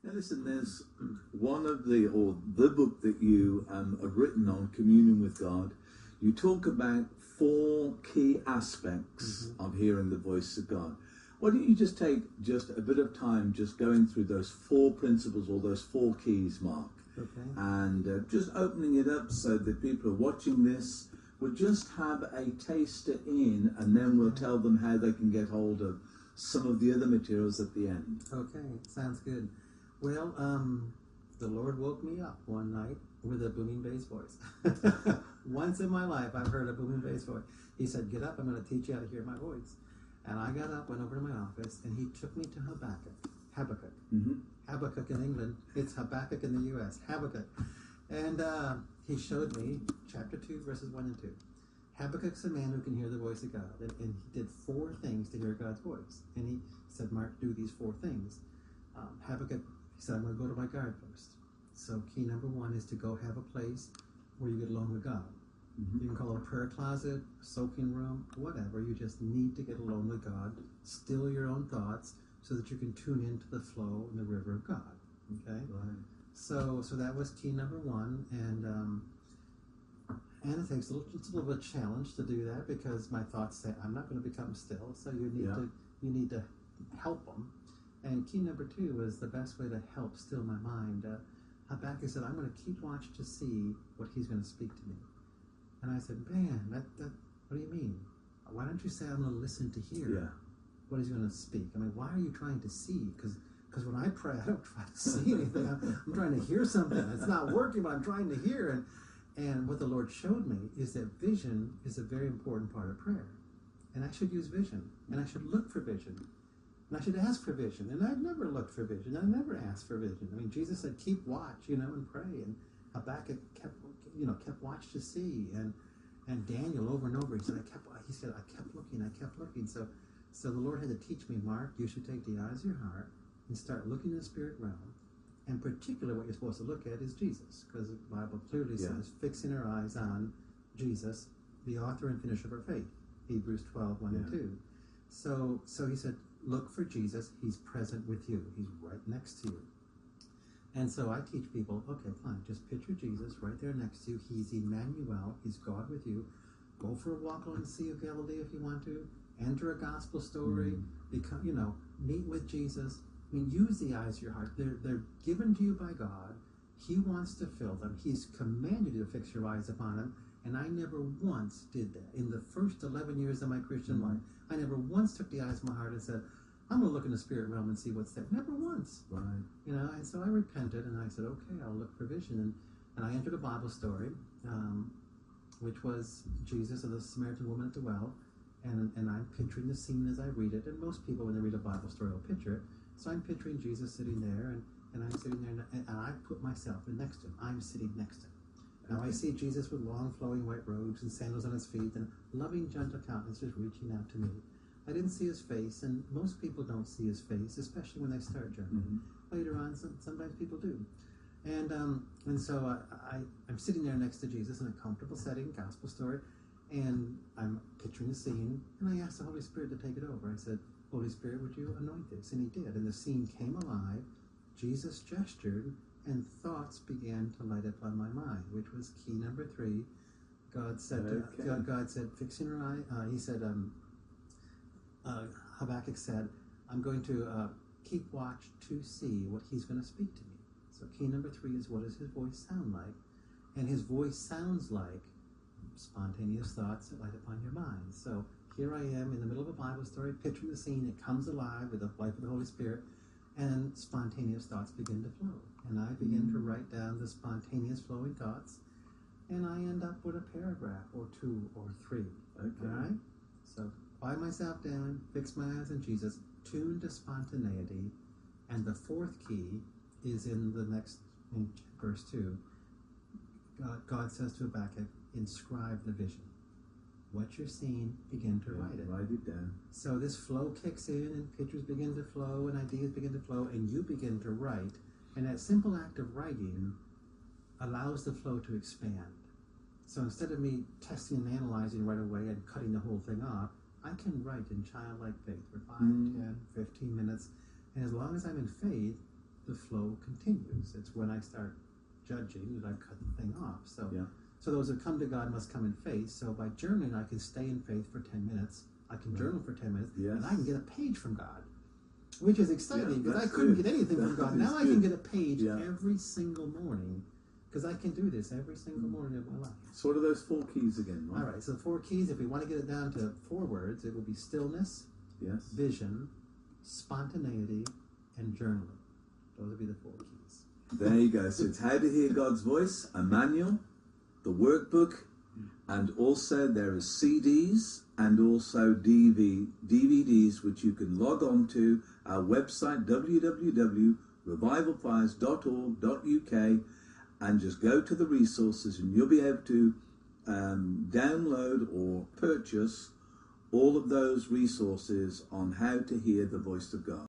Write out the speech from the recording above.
Now listen, there's one of the book that you have written on communion with God. You talk about 4 key aspects of hearing the voice of God. Why don't you just take just a bit of time just going through those 4 principles or those 4 keys, Mark, and just opening it up so that people who are watching this will just have a taster in, and then we'll tell them how they can get hold of some of the other materials at the end. Okay, sounds good. Well, the Lord woke me up one night with a booming bass voice. Once in my life, I've heard a booming bass voice. He said, "Get up, I'm going to teach you how to hear my voice." And I got up, went over to my office, and he took me to Habakkuk. Habakkuk in England, it's Habakkuk in the U.S., Habakkuk. And he showed me chapter 2, verses 1 and 2. Habakkuk's a man who can hear the voice of God. And he did 4 things to hear God's voice. And he said, "Mark, do these 4 things." Habakkuk, he said, "I'm going to go to my guard post." So key number 1 is to go have a place where you get alone with God. You can call it a prayer closet, soaking room, whatever. You just need to get alone with God, still your own thoughts, so that you can tune into the flow and the river of God. Okay? Right. So that was key number 1, and it takes it's a little bit of a challenge to do that, because my thoughts say I'm not going to become still. So you need to help them. And key number 2 is the best way to help still my mind. Habakkuk said, "I'm going to keep watch to see what he's going to speak to me." And I said, "Man, that what do you mean? Why don't you say I'm going to listen to hear what he's going to speak? I mean, why are you trying to see? Because when I pray, I don't try to see anything. I'm trying to hear something. It's not working, but I'm trying to hear." And what the Lord showed me is that vision is a very important part of prayer. And I should use vision. And I should look for vision. And I should ask for vision. And I've never looked for vision. I never asked for vision. I mean, Jesus said, "Keep watch, and pray." And Habakkuk kept watch to see. And Daniel, over and over, he said, I kept looking. So the Lord had to teach me, "Mark, you should take the eyes of your heart and start looking in the spirit realm. And particularly what you're supposed to look at is Jesus." Because the Bible clearly says, fixing our eyes on Jesus, the author and finisher of our faith. Hebrews 12, 1 and 2. So he said, look for Jesus. He's present with you. He's right next to you. And so I teach people, okay, fine, just picture Jesus right there next to you. He's Emmanuel. He's God with you. Go for a walk along the Sea of Galilee if you want to. Enter a gospel story. Meet with Jesus. I mean, use the eyes of your heart. They're given to you by God. He wants to fill them. He's commanded you to fix your eyes upon him. And I never once did that. In the first 11 years of my Christian life, I never once took the eyes of my heart and said, "I'm going to look in the spirit realm and see what's there." Never once. Right. And so I repented, and I said, okay, I'll look for vision. And I entered a Bible story, which was Jesus and the Samaritan woman at the well. And I'm picturing the scene as I read it. And most people, when they read a Bible story, will picture it. So I'm picturing Jesus sitting there, and I'm sitting there, and I put myself next to him. I'm sitting next to him. Now I see Jesus with long flowing white robes and sandals on his feet, and loving gentle countenance just reaching out to me. I didn't see his face, and most people don't see his face, especially when they start journaling. Later on, sometimes people do. And so I'm sitting there next to Jesus in a comfortable setting, gospel story, and I'm picturing the scene, and I asked the Holy Spirit to take it over. I said, "Holy Spirit, would you anoint this?" And he did, and the scene came alive. Jesus gestured, and thoughts began to light up on my mind, which was key number 3. God said, fixing her eye. He said, Habakkuk said, "I'm going to keep watch to see what he's going to speak to me." So key number 3 is, what does his voice sound like? And his voice sounds like spontaneous thoughts that light upon your mind. So here I am in the middle of a Bible story, picturing the scene. It comes alive with the life of the Holy Spirit, and spontaneous thoughts begin to flow. And I begin to write down the spontaneous flowing thoughts, and I end up with a paragraph or 2 or 3. Okay. All right? So quiet myself down, fix my eyes on Jesus, tune to spontaneity, and the 4th key is in verse 2. God says to Habakkuk, inscribe the vision. What you're seeing, begin to write it. Write it down. So this flow kicks in, and pictures begin to flow, and ideas begin to flow, and you begin to write. And that simple act of writing allows the flow to expand. So instead of me testing and analyzing right away and cutting the whole thing off, I can write in childlike faith for 5, 10, 15 minutes. And as long as I'm in faith, the flow continues. It's when I start judging that I cut the thing off. So, Yeah. so those who come to God must come in faith. So by journaling, I can stay in faith for 10 minutes. I can journal for 10 minutes, Yes. and I can get a page from God, which is exciting because I that's couldn't good. get anything from That God. is Now I can good. get a page Yeah. every single morning because I can do this every single morning of my life. So what are those 4 keys again, Mark? All right, so 4 keys, if we want to get it down to 4 words, it would be stillness, Yes. vision, spontaneity, and journaling. Those would be the 4 keys. There you go. So it's How to Hear God's Voice, a manual, the workbook, and also there are CDs and also DVDs which you can log on to our website www.revivalfires.org.uk and just go to the resources and you'll be able to download or purchase all of those resources on how to hear the voice of God.